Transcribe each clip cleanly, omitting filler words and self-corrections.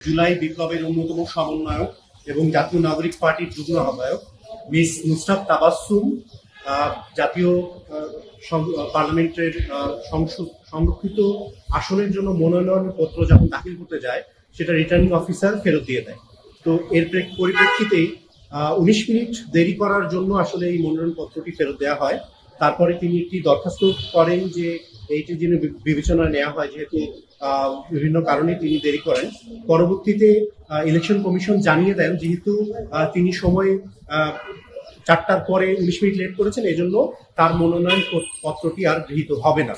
জুলাই বিপ্লবের অন্যতম সমন্বয়ক এবং জাতীয় নাগরিক পার্টির যুগ্ম আহ্বায়ক মিস নুসরাত তাবাসসুম জাতীয় পার্লামেন্টের সংরক্ষিত আসনের জন্য মনোনয়ন পত্র যখন দাখিল করতে যায় সেটা রিটার্নিং অফিসার ফেরত দিয়ে দেয়। তো এর পরিপ্রেক্ষিতেই 19 মিনিট দেরি করার জন্য আসলে এই মনোনয়ন পত্রটি ফেরত দেওয়া হয়। তারপরে তিনি একটি দরখাস্ত করেন যে এইটি যেন বিবেচনায় নেওয়া হয়, যেহেতু বিভিন্ন কারণে তিনি দেরি করেন। পরবর্তীতে ইলেকশন কমিশন জানিয়ে দেন যেহেতু তিনি সময় 4টার পরে 19 মিনিট লেট করেছেন, এজন্য তার মনোনয়ন পত্রটি আর গৃহীত হবে না।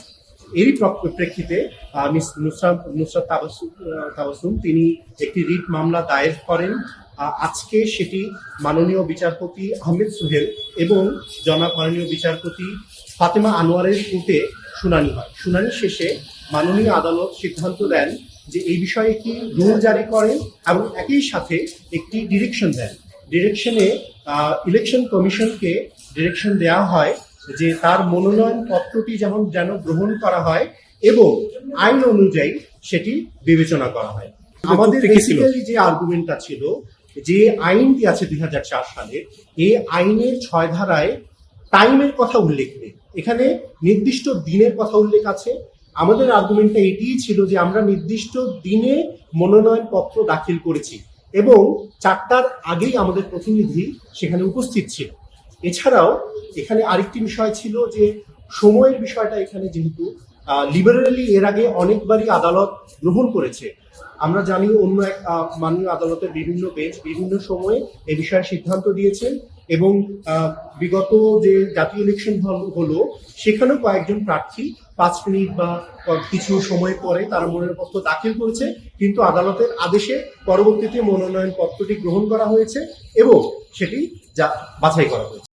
এরই প্রেক্ষিতে মিস নুসরাত তাবাসসুম তিনি একটি রিট মামলা দায়ের করেন। আজকে সেটি মাননীয় বিচারপতি আহমেদ সোহেল এবং জনাব মাননীয় বিচারপতি ফাতেমা আনোয়ারের কোর্টে শুনানি হয়। শুনানি শেষে মাননীয় আদালত সিদ্ধান্ত দেন যে এই বিষয়ে একটি রুল জারি করেন এবং একই সাথে একটি ডিরেকশন দেন। ডিরেকশনে ইলেকশন কমিশনকে ডিরেকশন দেওয়া হয় যে তার মনোনয়ন পত্রটি যেন গ্রহণ করা হয় এবং আইন অনুযায়ী সেটি বিবেচনা করা হয়। আমাদের বেসিক্যালি যে আর্গুমেন্টটা ছিল, যে আইনটি আছে 2004 সালে, এই আইনের 6 ধারায় টাইমের কথা উল্লেখ নেই, এখানে নির্দিষ্ট দিনের কথা উল্লেখ আছে। আমাদের আর্গুমেন্টটা এটিই ছিল যে আমরা নির্দিষ্ট দিনে মনোনয়ন পত্র দাখিল করেছি এবং 4টার আগেই আমাদের প্রতিনিধি সেখানে উপস্থিত ছিল। এছাড়াও এখানে আরেকটি বিষয় ছিল যে সময়ের বিষয়টা, এখানে যেহেতু লিবারেলি এর আগে অনেকবারই আদালত গ্রহণ করেছে, আমরা জানি অন্য এক মাননীয় আদালতের বিভিন্ন বেঞ্চ বিভিন্ন সময়ে এ বিষয়ে সিদ্ধান্ত দিয়েছেন এবং বিগত যে জাতীয় ইলেকশন হলো সেখানেও কয়েকজন প্রার্থী 5 মিনিট বা কিছু সময় পরে তারা মনোনয়নপত্র দাখিল করেছে, কিন্তু আদালতের আদেশে পরবর্তীতে মনোনয়ন পত্রটি গ্রহণ করা হয়েছে এবং সেটি বাছাই করা হয়েছে।